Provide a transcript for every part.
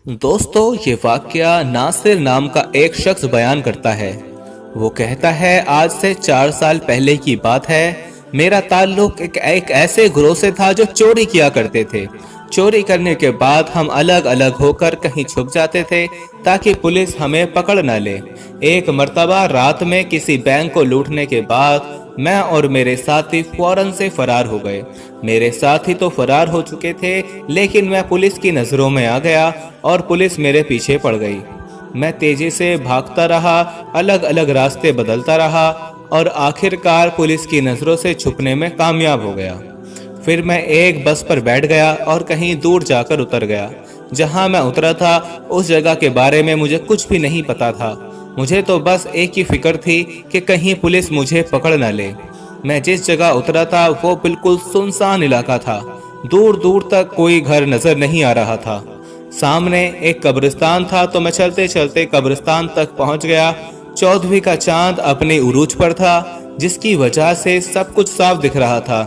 دوستو یہ واقعہ ناصر نام کا ایک شخص بیان کرتا ہے۔ وہ کہتا ہے آج سے 4 سال پہلے کی بات ہے۔ میرا تعلق ایک ایسے گروہ سے تھا جو چوری کیا کرتے تھے۔ چوری کرنے کے بعد ہم الگ الگ ہو کر کہیں چھپ جاتے تھے تاکہ پولیس ہمیں پکڑ نہ لے۔ ایک مرتبہ رات میں کسی بینک کو لوٹنے کے بعد میں اور میرے ساتھی فوراً سے فرار ہو گئے۔ میرے ساتھی تو فرار ہو چکے تھے لیکن میں پولیس کی نظروں میں آ گیا اور پولیس میرے پیچھے پڑ گئی۔ میں تیزی سے بھاگتا رہا، الگ الگ راستے بدلتا رہا اور آخر کار پولیس کی نظروں سے چھپنے میں کامیاب ہو گیا۔ پھر میں ایک بس پر بیٹھ گیا اور کہیں دور جا کر اتر گیا۔ جہاں میں اترا تھا اس جگہ کے بارے میں مجھے کچھ بھی نہیں پتا تھا۔ مجھے تو بس ایک ہی فکر تھی کہ کہیں پولیس مجھے پکڑ نہ لے۔ میں جس جگہ اترا تھا وہ بالکل سنسان علاقہ تھا۔ دور دور تک کوئی گھر نظر نہیں آ رہا تھا۔ سامنے ایک قبرستان تھا تو میں چلتے چلتے قبرستان تک پہنچ گیا۔ 14ویں کا چاند اپنے عروج پر تھا جس کی وجہ سے سب کچھ صاف دکھ رہا تھا۔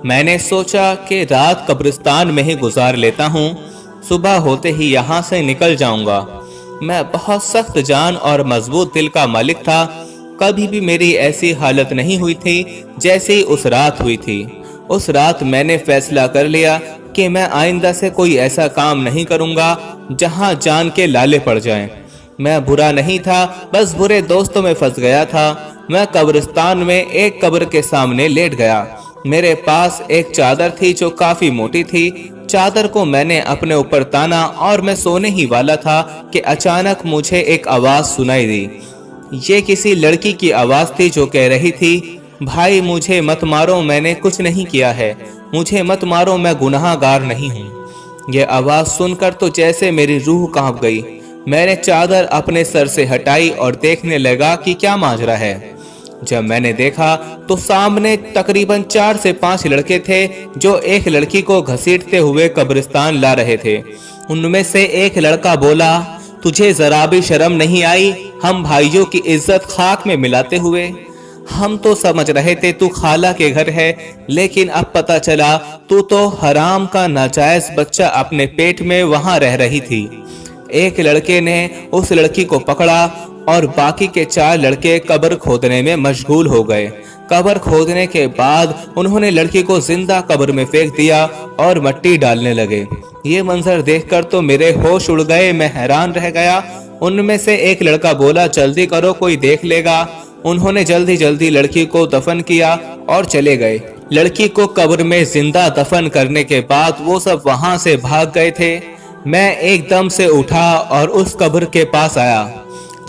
میں نے سوچا کہ رات قبرستان میں ہی گزار لیتا ہوں، صبح ہوتے ہی یہاں سے نکل جاؤں گا۔ میں بہت سخت جان اور مضبوط دل کا مالک تھا۔ کبھی بھی میری ایسی حالت نہیں ہوئی تھی جیسی اس رات ہوئی تھی۔ اس رات میں نے فیصلہ کر لیا کہ میں آئندہ سے کوئی ایسا کام نہیں کروں گا جہاں جان کے لالے پڑ جائیں۔ میں برا نہیں تھا، بس برے دوستوں میں پھنس گیا تھا۔ میں قبرستان میں ایک قبر کے سامنے لیٹ گیا۔ میرے پاس ایک چادر تھی جو کافی موٹی تھی۔ چادر کو میں نے اپنے اوپر تانا اور میں سونے ہی والا تھا کہ اچانک مجھے ایک آواز سنائی دی۔ یہ کسی لڑکی کی آواز تھی جو کہہ رہی تھی، بھائی مجھے مت مارو، میں نے کچھ نہیں کیا ہے، مجھے مت مارو، میں گناہ گار نہیں ہوں۔ یہ آواز سن کر تو جیسے میری روح کانپ گئی۔ میں نے چادر اپنے سر سے ہٹائی اور دیکھنے لگا کہ کیا ماجرا ہے۔ جب میں نے دیکھا تو سامنے تقریباً 4 سے 5 لڑکے تھے جو ایک لڑکی کو گھسیٹتے ہوئے قبرستان لا رہے تھے۔ ان میں سے ایک لڑکا بولا، تجھے ذرا بھی شرم نہیں آئی ہم بھائیوں کی عزت خاک میں ملاتے ہوئے؟ ہم تو سمجھ رہے تھے تو خالہ کے گھر ہے، لیکن اب پتہ چلا تو حرام کا ناجائز بچہ اپنے پیٹ میں وہاں رہ رہی تھی۔ ایک لڑکے نے اس لڑکی کو پکڑا اور باقی کے 4 لڑکے قبر کھودنے میں مشغول ہو گئے۔ قبر کھودنے کے بعد انہوں نے لڑکی کو زندہ قبر میں پھینک دیا اور مٹی ڈالنے لگے۔ یہ منظر دیکھ کر تو میرے ہوش اڑ گئے، میں حیران رہ گیا۔ ان میں سے ایک لڑکا بولا، جلدی کرو کوئی دیکھ لے گا۔ انہوں نے جلدی لڑکی کو دفن کیا اور چلے گئے۔ لڑکی کو قبر میں زندہ دفن کرنے کے بعد وہ سب وہاں سے بھاگ گئے تھے۔ میں ایک دم سے اٹھا اور اس قبر کے پاس آیا۔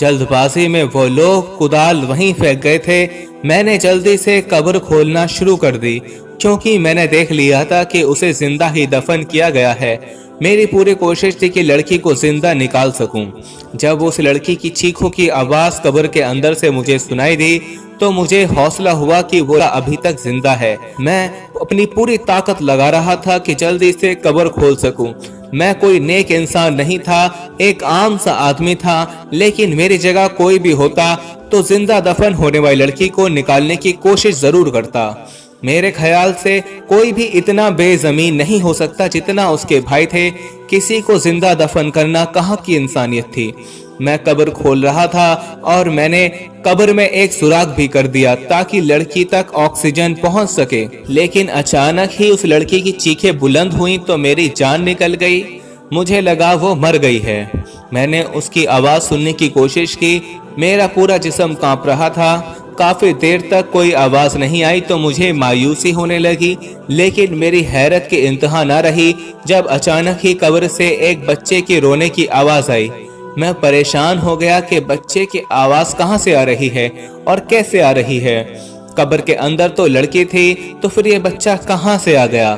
جلد بازی میں وہ لوگ کدال وہیں پھینک گئے تھے۔ میں نے جلدی سے قبر کھولنا شروع کر دی کیونکہ میں نے دیکھ لیا تھا کہ اسے زندہ ہی دفن کیا گیا ہے۔ میری پوری کوشش تھی کہ لڑکی کو زندہ نکال سکوں۔ جب اس لڑکی کی چیخوں کی آواز قبر کے اندر سے مجھے سنائی دی تو مجھے حوصلہ ہوا کہ وہ ابھی تک زندہ ہے۔ میں اپنی پوری طاقت لگا رہا تھا کہ جلدی سے قبر کھول سکوں۔ میں کوئی نیک انسان نہیں تھا، ایک عام سا آدمی تھا، لیکن میری جگہ کوئی بھی ہوتا تو زندہ دفن ہونے والی لڑکی کو نکالنے کی کوشش ضرور کرتا۔ میرے خیال سے کوئی بھی اتنا بے زمین نہیں ہو سکتا جتنا اس کے بھائی تھے۔ کسی کو زندہ دفن کرنا کہاں کی انسانیت تھی۔ میں قبر کھول رہا تھا اور میں نے قبر میں ایک سوراخ بھی کر دیا تاکہ لڑکی تک آکسیجن پہنچ سکے، لیکن اچانک ہی اس لڑکی کی چیخیں بلند ہوئیں تو میری جان نکل گئی۔ مجھے لگا وہ مر گئی ہے۔ میں نے اس کی آواز سننے کی کوشش کی، میرا پورا جسم کانپ رہا تھا۔ کافی دیر تک کوئی آواز نہیں آئی تو مجھے مایوسی ہونے لگی، لیکن میری حیرت کی انتہا نہ رہی جب اچانک ہی قبر سے ایک بچے کے رونے کی آواز آئی۔ میں پریشان ہو گیا کہ بچے کی آواز کہاں سے آ رہی ہے اور کیسے آ رہی ہے۔ قبر کے اندر تو لڑکی تھی تو پھر یہ بچہ کہاں سے آ گیا؟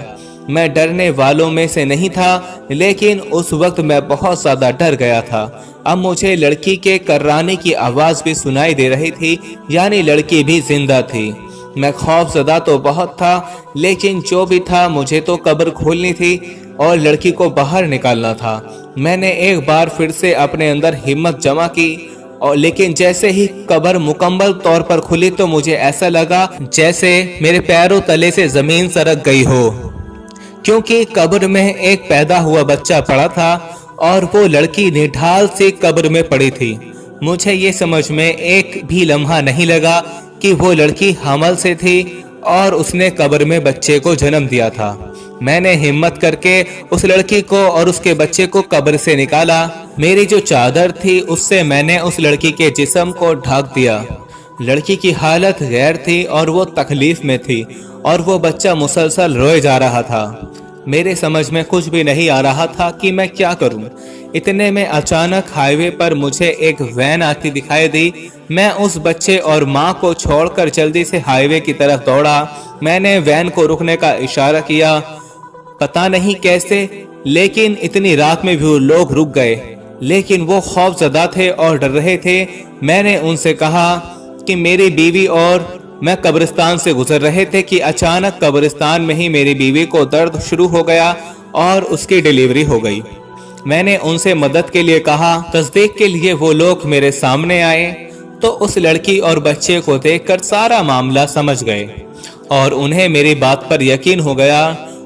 میں ڈرنے والوں میں سے نہیں تھا، لیکن اس وقت میں بہت زیادہ ڈر گیا تھا۔ اب مجھے لڑکی کے کررانے کی آواز بھی سنائی دے رہی تھی، یعنی لڑکی بھی زندہ تھی۔ میں خوف زدہ تو بہت تھا، لیکن جو بھی تھا مجھے تو قبر کھولنی تھی اور لڑکی کو باہر نکالنا تھا۔ میں نے ایک بار پھر سے اپنے اندر ہمت جمع کی لیکن جیسے ہی قبر مکمل طور پر کھلی تو مجھے ایسا لگا جیسے میرے پیروں تلے سے زمین سرک گئی ہو، کیونکہ قبر میں ایک پیدا ہوا بچہ پڑا تھا۔ اور وہ لڑکی نڈھال سے قبر میں پڑی تھی۔ مجھے یہ سمجھ میں ایک بھی لمحہ نہیں لگا کہ وہ لڑکی حمل سے تھی اور اس نے قبر میں بچے کو جنم دیا تھا۔ میں نے ہمت کر کے اس لڑکی کو اور اس کے بچے کو قبر سے نکالا۔ میری جو چادر تھی اس سے میں نے اس لڑکی کے جسم کو ڈھک دیا۔ لڑکی کی حالت غیر تھی اور وہ تکلیف میں تھی اور وہ بچہ مسلسل روئے جا رہا تھا۔ میرے سمجھ میں کچھ بھی نہیں آ رہا تھا کہ میں کیا کروں۔ اتنے میں اچانک ہائی وے پر مجھے ایک وین آتی دکھائی دی۔ میں اس بچے اور ماں کو چھوڑ کر جلدی سے ہائی وے کی طرف دوڑا۔ میں نے وین کو رکنے کا اشارہ کیا، پتہ نہیں کیسے، لیکن اتنی رات میں بھی وہ لوگ رک گئے، لیکن وہ خوف زدہ تھے اور ڈر رہے تھے۔ میں نے ان سے کہا کہ میری بیوی اور میں قبرستان سے گزر رہے تھے کہ اچانک قبرستان میں ہی میری بیوی کو درد شروع ہو گیا اور اس کی ڈیلیوری ہو گئی۔ میں نے ان سے مدد کے لیے کہا۔ تصدیق کے لیے وہ لوگ میرے سامنے آئے تو اس لڑکی اور بچے کو دیکھ کر سارا معاملہ سمجھ گئے اور انہیں میری بات پر یقین ہو گیا۔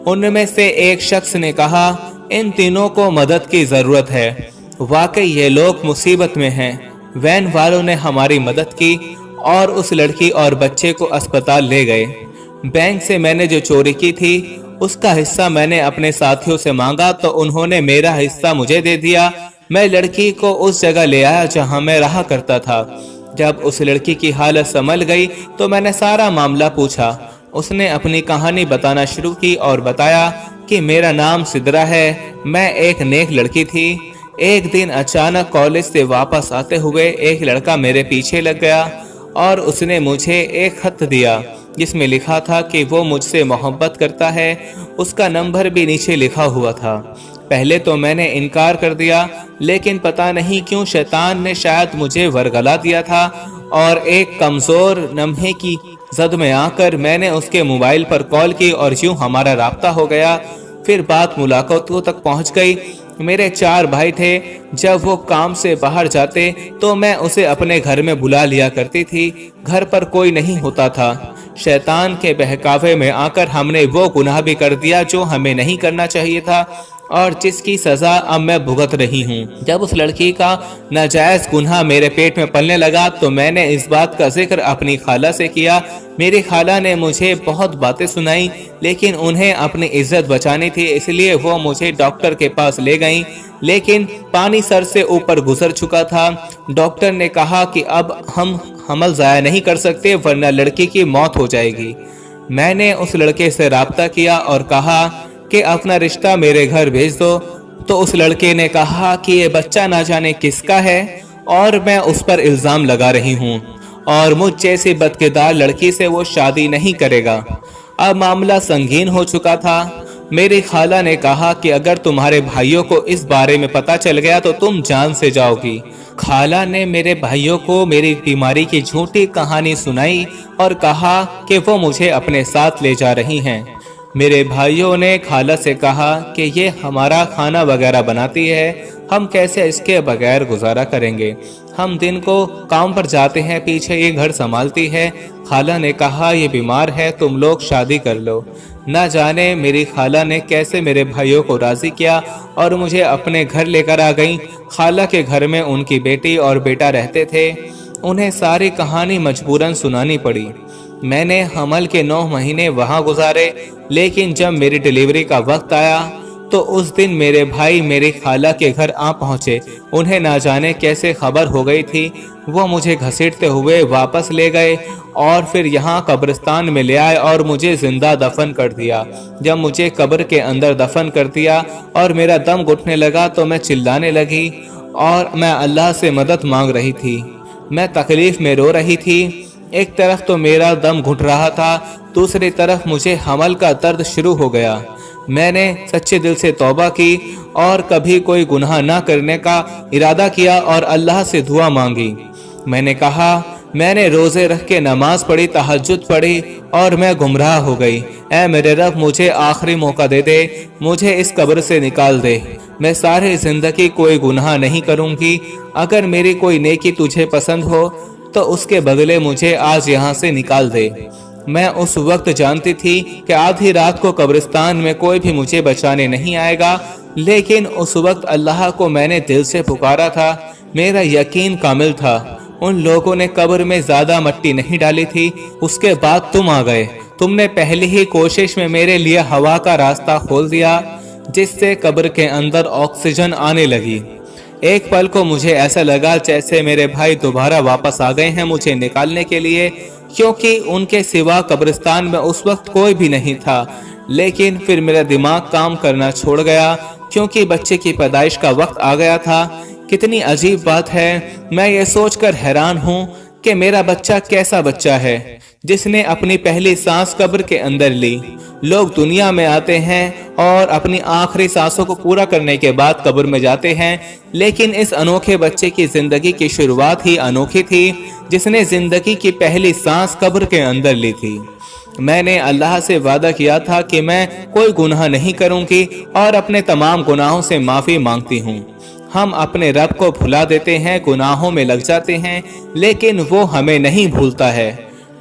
ان میں سے ایک شخص نے کہا، ان تینوں کو مدد کی ضرورت ہے، واقعی یہ لوگ مصیبت میں ہیں۔ وین والوں نے ہماری مدد کی اور اس لڑکی اور بچے کو اسپتال لے گئے۔ بینک سے میں نے جو چوری کی تھی اس کا حصہ میں نے اپنے ساتھیوں سے مانگا تو انہوں نے میرا حصہ مجھے دے دیا۔ میں لڑکی کو اس جگہ لے آیا جہاں میں رہا کرتا تھا۔ جب اس لڑکی کی حالت سنبھل گئی تو میں نے سارا معاملہ پوچھا۔ اس نے اپنی کہانی بتانا شروع کی اور بتایا کہ میرا نام سدرا ہے، میں ایک نیک لڑکی تھی۔ ایک دن اچانک کالج سے واپس آتے ہوئے ایک لڑکا میرے پیچھے لگ گیا اور اس نے مجھے ایک خط دیا جس میں لکھا تھا کہ وہ مجھ سے محبت کرتا ہے۔ اس کا نمبر بھی نیچے لکھا ہوا تھا۔ پہلے تو میں نے انکار کر دیا، لیکن پتہ نہیں کیوں شیطان نے شاید مجھے ورگلا دیا تھا اور ایک کمزور لمحے کی زد میں آ کر میں نے اس کے موبائل پر کال کی اور یوں ہمارا رابطہ ہو گیا۔ پھر بات ملاقاتوں تک پہنچ گئی۔ میرے 4 بھائی تھے۔ جب وہ کام سے باہر جاتے تو میں اسے اپنے گھر میں بلا لیا کرتی تھی۔ گھر پر کوئی نہیں ہوتا تھا۔ شیطان کے بہکاوے میں آ کر ہم نے وہ گناہ بھی کر دیا جو ہمیں نہیں کرنا چاہیے تھا اور جس کی سزا اب میں بھگت رہی ہوں۔ جب اس لڑکی کا ناجائز گناہ میرے پیٹ میں پلنے لگا تو میں نے اس بات کا ذکر اپنی خالہ سے کیا۔ میری خالہ نے مجھے بہت باتیں سنائی، لیکن انہیں اپنی عزت بچانی تھی، اس لیے وہ مجھے ڈاکٹر کے پاس لے گئیں، لیکن پانی سر سے اوپر گزر چکا تھا۔ ڈاکٹر نے کہا کہ اب ہم حمل ضائع نہیں کر سکتے ورنہ لڑکی کی موت ہو جائے گی۔ میں نے اس لڑکے سے رابطہ کیا اور کہا کہ اپنا رشتہ میرے گھر بھیج دو، تو اس لڑکے نے کہا کہ یہ بچہ نہ جانے کس کا ہے اور میں اس پر الزام لگا رہی ہوں اور مجھ جیسی بدکردار لڑکی سے وہ شادی نہیں کرے گا۔ اب معاملہ سنگین ہو چکا تھا۔ میری خالہ نے کہا کہ اگر تمہارے بھائیوں کو اس بارے میں پتہ چل گیا تو تم جان سے جاؤ گی۔ خالہ نے میرے بھائیوں کو میری بیماری کی جھوٹی کہانی سنائی اور کہا کہ وہ مجھے اپنے ساتھ لے جا رہی ہیں۔ میرے بھائیوں نے خالہ سے کہا کہ یہ ہمارا کھانا وغیرہ بناتی ہے، ہم کیسے اس کے بغیر گزارا کریں گے؟ ہم دن کو کام پر جاتے ہیں، پیچھے یہ گھر سنبھالتی ہے۔ خالہ نے کہا یہ بیمار ہے، تم لوگ شادی کر لو۔ نہ جانے میری خالہ نے کیسے میرے بھائیوں کو راضی کیا اور مجھے اپنے گھر لے کر آ گئیں۔ خالہ کے گھر میں ان کی بیٹی اور بیٹا رہتے تھے۔ انہیں ساری کہانی مجبوراً سنانی پڑی۔ میں نے حمل کے 9 مہینے وہاں گزارے، لیکن جب میری ڈیلیوری کا وقت آیا تو اس دن میرے بھائی میری خالہ کے گھر آ پہنچے۔ انہیں نہ جانے کیسے خبر ہو گئی تھی، وہ مجھے گھسیٹتے ہوئے واپس لے گئے اور پھر یہاں قبرستان میں لے آئے اور مجھے زندہ دفن کر دیا۔ جب مجھے قبر کے اندر دفن کر دیا اور میرا دم گھٹنے لگا تو میں چلانے لگی اور میں اللہ سے مدد مانگ رہی تھی۔ میں تکلیف میں رو رہی تھی۔ ایک طرف تو میرا دم گھٹ رہا تھا، دوسری طرف مجھے حمل کا درد شروع ہو گیا۔ میں نے سچے دل سے توبہ کی اور کبھی کوئی گناہ نہ کرنے کا ارادہ کیا اور اللہ سے دعا مانگی۔ میں نے کہا میں نے روزے رکھ کے نماز پڑھی، تہجد پڑھی اور میں گمراہ ہو گئی۔ اے میرے رب، مجھے آخری موقع دے دے، مجھے اس قبر سے نکال دے۔ میں ساری زندگی کوئی گناہ نہیں کروں گی۔ اگر میری کوئی نیکی تجھے پسند ہو تو اس کے بدلے مجھے آج یہاں سے نکال دے۔ میں اس وقت جانتی تھی کہ آدھی رات کو قبرستان میں کوئی بھی مجھے بچانے نہیں آئے گا، لیکن اس وقت اللہ کو میں نے دل سے پکارا تھا۔ میرا یقین کامل تھا۔ ان لوگوں نے قبر میں زیادہ مٹی نہیں ڈالی تھی۔ اس کے بعد تم آ گئے۔ تم نے پہلی ہی کوشش میں میرے لیے ہوا کا راستہ کھول دیا، جس سے قبر کے اندر آکسیجن آنے لگی۔ ایک پل کو مجھے ایسا لگا جیسے میرے بھائی دوبارہ واپس آ گئے ہیں مجھے نکالنے کے لیے، کیونکہ ان کے سوا قبرستان میں اس وقت کوئی بھی نہیں تھا۔ لیکن پھر میرا دماغ کام کرنا چھوڑ گیا، کیونکہ بچے کی پیدائش کا وقت آ گیا تھا۔ کتنی عجیب بات ہے، میں یہ سوچ کر حیران ہوں کہ میرا بچہ کیسا بچہ ہے جس نے اپنی پہلی سانس قبر کے اندر لی۔ لوگ دنیا میں آتے ہیں اور اپنی آخری سانسوں کو پورا کرنے کے بعد قبر میں جاتے ہیں، لیکن اس انوکھے بچے کی زندگی کی شروعات ہی انوکھی تھی، جس نے زندگی کی پہلی سانس قبر کے اندر لی تھی۔ میں نے اللہ سے وعدہ کیا تھا کہ میں کوئی گناہ نہیں کروں گی اور اپنے تمام گناہوں سے معافی مانگتی ہوں۔ ہم اپنے رب کو بھلا دیتے ہیں، گناہوں میں لگ جاتے ہیں، لیکن وہ ہمیں نہیں بھولتا ہے۔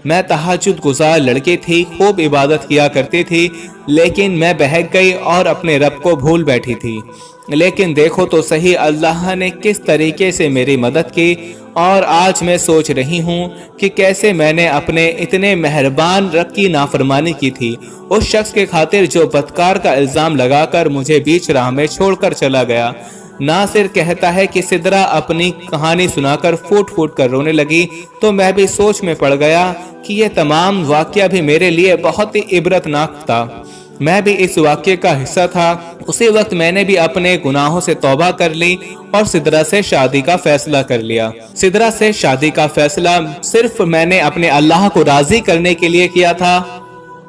میں تہجد گزار لڑکی تھی، خوب عبادت کیا کرتی تھی، لیکن میں بہک گئی اور اپنے رب کو بھول بیٹھی تھی۔ لیکن دیکھو تو صحیح اللہ نے کس طریقے سے میری مدد کی، اور آج میں سوچ رہی ہوں کہ کیسے میں نے اپنے اتنے مہربان رب کی نافرمانی کی تھی، اس شخص کے خاطر جو بدکار کا الزام لگا کر مجھے بیچ راہ میں چھوڑ کر چلا گیا۔ ناصر کہتا ہے کہ سدرا اپنی کہانی سنا کر پھوٹ پھوٹ کر رونے لگی، تو میں بھی سوچ میں پڑ گیا کہ یہ تمام واقعہ بھی میرے لیے بہت ہی عبرتناک تھا۔ میں بھی اس واقعے کا حصہ تھا۔ اسی وقت میں نے بھی اپنے گناہوں سے توبہ کر لی اور سدرا سے شادی کا فیصلہ کر لیا۔ سدرا سے شادی کا فیصلہ صرف میں نے اپنے اللہ کو راضی کرنے کے لیے کیا تھا،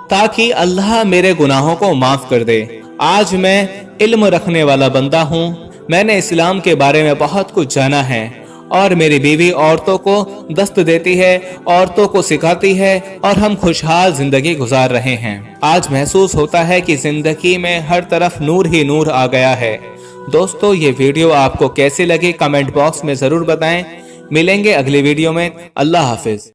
تاکہ اللہ میرے گناہوں کو معاف کر دے۔ آج میں علم رکھنے والا بندہ ہوں، میں نے اسلام کے بارے میں بہت کچھ جانا ہے، اور میری بیوی عورتوں کو دست دیتی ہے، عورتوں کو سکھاتی ہے، اور ہم خوشحال زندگی گزار رہے ہیں۔ آج محسوس ہوتا ہے کہ زندگی میں ہر طرف نور ہی نور آ گیا ہے۔ دوستو، یہ ویڈیو آپ کو کیسی لگی کمنٹ باکس میں ضرور بتائیں۔ ملیں گے اگلی ویڈیو میں۔ اللہ حافظ۔